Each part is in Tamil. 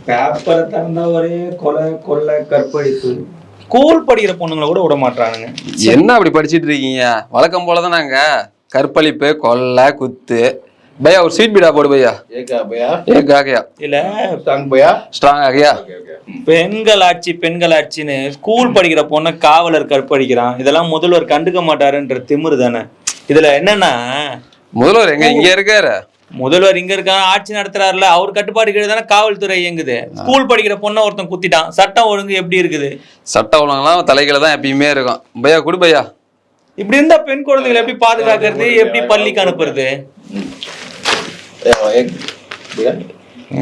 பேப்பரை திறந்தா ஒரே கொலை கொள்ளை கற்பழிப்பு. ஸ்கூல் படிக்கிற பொண்ணுங்களை கூட விட மாட்டானுங்க. என்ன அப்படி படிச்சுட்டு இருக்கீங்க? வழக்கம் போலதான் நாங்க கற்பழிப்பு கொள்ளை குத்து. பையா ஒரு ஸ்வீட் பீடா போடு பையா. ஏக் ஆகையா இல்ல ஸ்ட்ராங் ஆகையா. பெண்கள் ஆட்சின்னு ஸ்கூல் படிக்கிற பொண்ணை காவலர் கற்பழிக்கிறான். இதெல்லாம் முதல்வர் கண்டுக்க மாட்டாருன்ற திமிரு தானே. இதுல என்னன்னா, முதல்வர் எங்க இங்க இருக்காரு? முதல்வர் இங்க இருக்கான், ஆட்சி நடத்துறாருல, அவர் கட்டுப்பாடு கீழே தானே காவல்துறை இயங்குது. ஸ்கூல் படிக்கிற பொண்ணை ஒருத்தன் குத்திட்டான், சட்டம் ஒழுங்கு எப்படி இருக்குது? சட்டம் ஒழுங்கெல்லாம் தலைகளை தான் எப்பயுமே இருக்கும். பையா குடு பையா. இப்படி இருந்தா பெண் குழந்தைகளை எப்படி பாதுகாக்கிறது, எப்படி பள்ளிக்கு அனுப்புறது?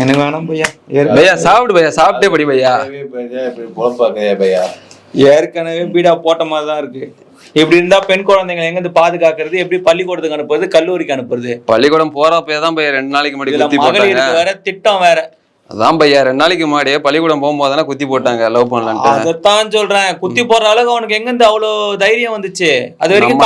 எனக்கு வேணாம் பையா. பையா சாப்பிடு பையா, சாப்பிட்டே படி பையா. ஏற்கனவே பீடா போட்ட மாதிரி தான் இருக்கு. இப்படி இருந்தா பெண் குழந்தைங்களை எங்க இருந்து பாதுகாக்கிறது, எப்படி பள்ளிக்கூடத்துக்கு அனுப்புறது, கல்லூரிக்கு அனுப்புறது? பள்ளிக்கூடம் போறப்பதான் பையா 2 நாளைக்கு முன்னாடி வேற திட்டம் வேற. அதான் பையா 2 நாளைக்கு முன்னாடியே பள்ளிக்கூடம் போகும்போது குத்தி போட்டாங்க லவ் பண்ணலான்ட்டு. அதைத்தான் சொல்றேன், குத்தி போடுற அளவுக்கு அவனுக்கு எங்க இருந்து அவ்வளவு தைரியம் வந்துச்சு? அது வரைக்கும்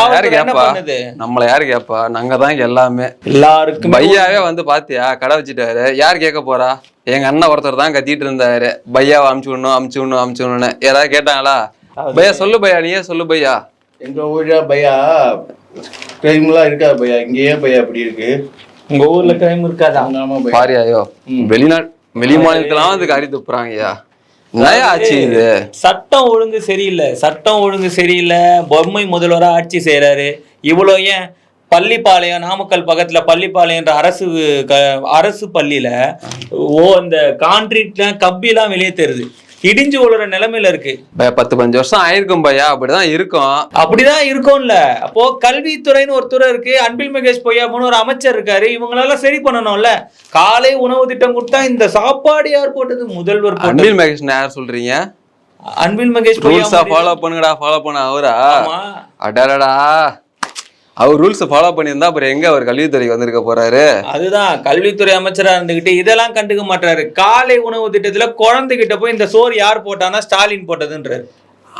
நம்மள யாரு கேப்பா? நாங்க தான் எல்லாமே. எல்லாருக்கும் பையாவே வந்து பாத்தியா கடை வச்சுட்டாரு. யார் கேட்க போறா? எங்க அண்ணன் ஒருத்தர் தான் கத்திட்டு இருந்தாரு, பையாவை அமுச்சு விடணும்னு. யாராவது கேட்டாங்களா? பையா சொல்லு பையா, நீயே சொல்லு பையா. எங்க ஊர்ல பையா கிரைம்லாம் இருக்காது பையா. இங்கேயே பையா அப்படி இருக்கு. உங்க ஊர்ல கிரைம் இருக்காதா? பாரியாயோ வெளி மாநிலத்தெல்லாம் அதுக்கு அறி துப்புறாங்கய்யா. ஆட்சி இது சட்டம் ஒழுங்கு சரியில்லை. பொம்மை முதல்வரா ஆட்சி செய்யறாரு. இவ்வளவு ஏன் பள்ளிப்பாளையம், நாமக்கல் பக்கத்துல பள்ளிப்பாளையன்ற அரசு பள்ளியில இந்த கான்கிரீட்ல கம்பிலாம் வெளியே தெரியுது, இடிஞ்சு விழுற நிலைமையில இருக்கு. 10-15 வருஷம் ஆயிருக்கும் பையா. அப்படிதான் இருக்கும்ல. அப்போ கல்வித்துறைன்னு ஒரு துறை இருக்கு, அன்பில் மகேஷ் பொய்யாமன்னு ஒரு அமைச்சர் இருக்காரு. இவங்களெல்லாம் சரி பண்ணணும்ல. காலை உணவு திட்டம் கொடுத்தா இந்த சாப்பாடு யார் போட்டது? முதல்வர். அன்பில் மகேஷ் யார் சொல்றீங்க? அன்பில் மகேஷ் ஃபாலோ பண்ண அவரா? அடடா, அவர் ரூல்ஸ் ஃபாலோ பண்ணியிருந்தா அப்புறம் எங்க அவர் கல்வித்துறைக்கு வந்திருக்க போறாரு? அதுதான், கல்வித்துறை அமைச்சரா இருந்துகிட்டு இதெல்லாம் கண்டுக்க மாட்டாரு. காலை உணவு திட்டத்துல குழந்தைகிட்ட போய் இந்த சோறு யார் போட்டானா ஸ்டாலின் போட்டதுன்றாரு.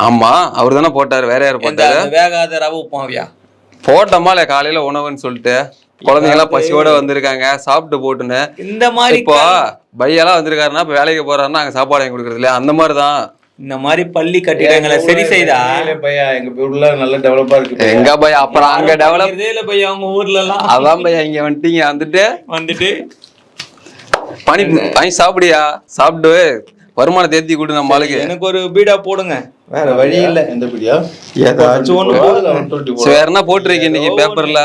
ஆமா, அவர் தானே போட்டாரு. வேற யார் போட்டாரு? வேகாத ரவை உப்பாவியா போட்டோமா இல்ல காலையில உணவுன்னு சொல்லிட்டு குழந்தைங்க எல்லாம் பசியோட வந்திருக்காங்க, சாப்பிட்டு போட்டுன்னு. இந்த மாதிரி இப்போ பையெல்லாம் வந்திருக்காருன்னா இப்ப வேலைக்கு போறாருன்னா அங்க சாப்பாடு வாங்கி கொடுக்கறது இல்லையா? அந்த மாதிரிதான் இந்த மாதிரி பள்ளி கட்டிடங்களை சரி செய்தா பையா எங்க ஊர்ல நல்ல டெவலப்பா இருக்கு. எங்க பையா அப்புறம் அங்க டெவலப் இல்ல பையா உங்க ஊர்ல எல்லாம். அதான் பையா இங்க வந்துட்டீங்க, வந்துட்டு பனி வாங்கி சாப்பிடியா, சாப்பிட்டு வருமானத்தை ஏத்தி கூட்டு நம்ம ஆளுக்கு. எனக்கு ஒரு பீடா போடுங்க, வேற வழி இல்ல. எந்த பீடியா? ஏதாச்சும் ஒண்ணு போடுங்க. வேற என்ன போட்டிருக்கீங்க இன்னைக்கு பேப்பர்ல?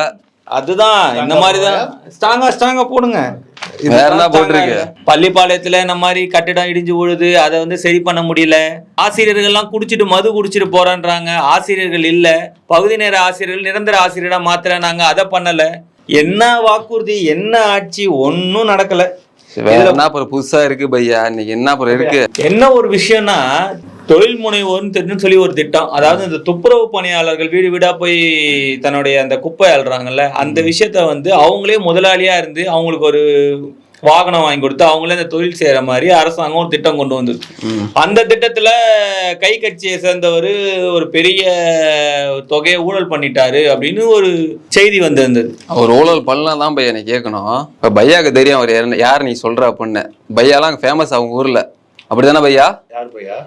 அதுதான் இந்த மாதிரிதான் ஸ்ட்ராங்கா போடுங்க. வேற என்ன போட்டிருக்கு? பள்ளிப்பாளையத்துல இந்த மாதிரி கட்டிடம் இடிஞ்சு விழுது, அதை சரி பண்ண முடியல. ஆசிரியர்கள் எல்லாம் குடிச்சிட்டு போறான்றாங்க. ஆசிரியர்கள் இல்ல, பகுதி நேர ஆசிரியர்கள் நிரந்தர ஆசிரியரா மாத்துறாங்க. அதை பண்ணல. என்ன வாக்குறுதி, என்ன ஆட்சி, ஒன்னும் நடக்கல. புதுசா இருக்கு பையா இன்னைக்கு. என்ன இருக்கு? என்ன ஒரு விஷயம்னா, தொழில் முனைவோர்னு சொல்லி ஒரு திட்டம். அதாவது இந்த துப்புரவு பணியாளர்கள் வீடு வீடா போய் தன்னுடைய அந்த குப்பை அள்ளுறாங்கல்ல, அந்த விஷயத்த அவங்களே முதலாளியா இருந்து அவங்களுக்கு ஒரு வாகனம் வாங்கி கொடுத்து அவங்களே இந்த தொழில் செய்யற மாதிரி அரசாங்கம் ஒரு திட்டம் கொண்டு வந்தது. அந்த திட்டத்துல கை கட்சியை சேர்ந்தவர் ஒரு பெரிய தொகையை ஊழல் பண்ணிட்டாரு அப்படின்னு ஒரு செய்தி வந்திருந்தது. அவர் ஊழல் பண்ணலாம் தான் பையா நீ கேட்கணும். இப்ப பையாக்கு தெரியும் அவர் யார் நீ சொல்ற அப்படின்னு. பையாலாம் ஃபேமஸ் அவங்க ஊர்ல, அப்படிதானே பையா? யார் பையா?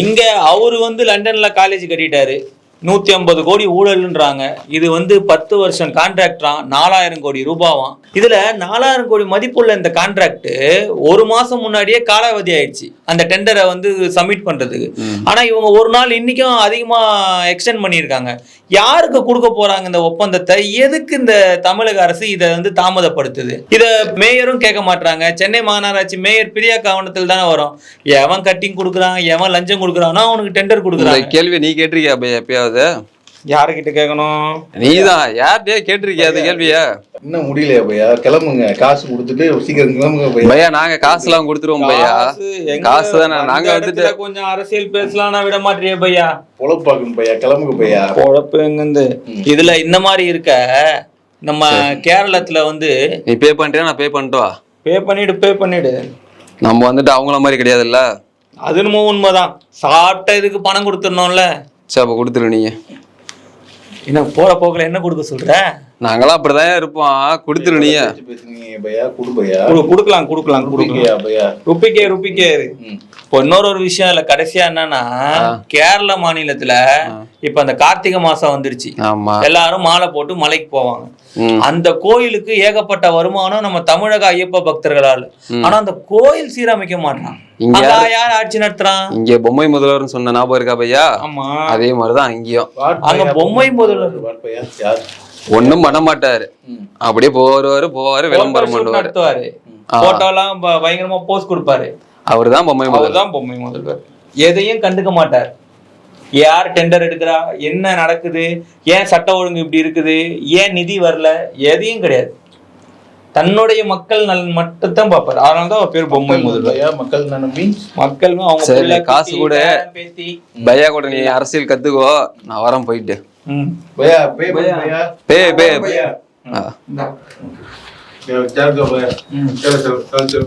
இங்க அவரு லண்டன்ல காலேஜ் கட்டிட்டாரு, 150 கோடி ஊழல்ன்றாங்க. இது 10 வருஷம் கான்ட்ராக்டராம், 4000 கோடி ரூபாவாம். இதுல 4000 கோடி மதிப்புள்ள இந்த கான்ட்ராக்ட் ஒரு மாசம் முன்னாடியே காலாவதி ஆயிடுச்சு அந்த டெண்டரை சப்மிட் பண்றதுக்கு. ஆனா இவங்க ஒரு நாள் இன்னைக்கும் அதிகமா எக்ஸ்டெண்ட் பண்ணியிருக்காங்க. யாருக்கு கொடுக்க போறாங்க இந்த ஒப்பந்தத்தை? எதுக்கு இந்த தமிழக அரசு இதை தாமதப்படுத்துது? இத மேயரும் கேட்க மாட்டாங்க. சென்னை மாநகராட்சி மேயர் பிரியா கவனத்தில் தானே வரும். எவன் கட்டிங் கொடுக்குறான், எவன் லஞ்சம் கொடுக்குறான்னா அவனுக்கு டெண்டர் கொடுக்குறாங்க. கேள்வி நீ கேட்டிருக்கியா எப்பயாவது? யாருக்கிட்ட கேட்கணும்? நீதான் யார்கிட்டயே கேட்டிருக்கியா அந்த கேள்விய? இன்னும் முடியலையா பையா? கிளம்புங்க, காசு கொடுத்துட்டு சீக்கிரம் கிளம்புங்க பையா. நாங்க காசு எல்லாம் கொடுத்துருவோம் பையா. காசு தானே. நாங்க கொஞ்சம் அரசியல் பேசலாம், விட மாட்டேறிய பையா. பொழப்பாக்கும் பையா, கிளம்புங்க பையா. பொழப்பு எங்க இதுல இந்த மாதிரி இருக்க? நம்ம கேரளத்துல நீ பே பண்றியா நான் பே பண்ணிட்டுவா? பே பண்ணிடு. நம்ம அவங்கள மாதிரி கிடையாதுல்ல. அது உண்மைதான். சாப்பிட்ட இதுக்கு பணம் கொடுத்துடணும்ல. சரி அப்ப கொடுத்துரு. நீங்க என்ன போற போக்குல என்ன கொடுக்க சொல்ற? நாங்களாம் அப்படிதான் இருப்போம், கொடுத்துரு நீயே. பேசுனீங்க பையா, குடு பையா. கொடுக்கலாம் குடுப்பீங்கயா பையா. ருப்பிக்கே இப்போ இன்னொரு விஷயம் இல்ல, கடைசியா என்னன்னா கேரள மாநிலத்துல இப்ப அந்த கார்த்திகை மாசம் வந்துருச்சு. ஆமா, எல்லாரும் மாலை போட்டு மலைக்கு போவாங்க. அந்த கோயிலுக்கு ஏகப்பட்ட வருமானம் நம்ம தமிழக ஐயப்ப பக்தர்களால். ஆனா அந்த கோயில் சீரமைக்க மாட்டான். இங்க யார் ஆட்சி நடத்துறான்? இங்க பொம்மை முதல்வர்னு சொன்ன ஞாபகம் இருக்கா பையா? ஆமா, அதே மாதிரிதான் அங்கேயும். அங்க பொம்மை முதல்வர் பையா யார்? ஒண்ணும் பண்ண மாட்டாரு, அப்படியே போவாரு விளம்பரம் பண்ணுவாரு, நடத்துவாரு, போட்டோலாம் பயங்கரமா போஸ்ட் கொடுப்பாரு. அவர்தான் பொம்மை முதல்வர். எதையும் கண்டுக்க மாட்டார். யார் டெண்டர் எடுக்கிறா, என்ன நடக்குது, ஏன் சட்ட ஒழுங்கு இப்படி இருக்குது, ஏன் நிதி வரல, எதையும் கிடையாது. தன்னுடைய மக்கள் நலன் மட்டும் தான் பார்ப்பாரு. அதனாலதான் அவர் பேர் பொம்மை முதல்வர். மக்கள் நம்பி மக்கள் அவங்க காசு கூட பேசி பையா கூட நீ அரசியல் கத்துக்கோ, நான் வரேன் போயிட்டு. பையா பையா பே பையா. चल चल चल चल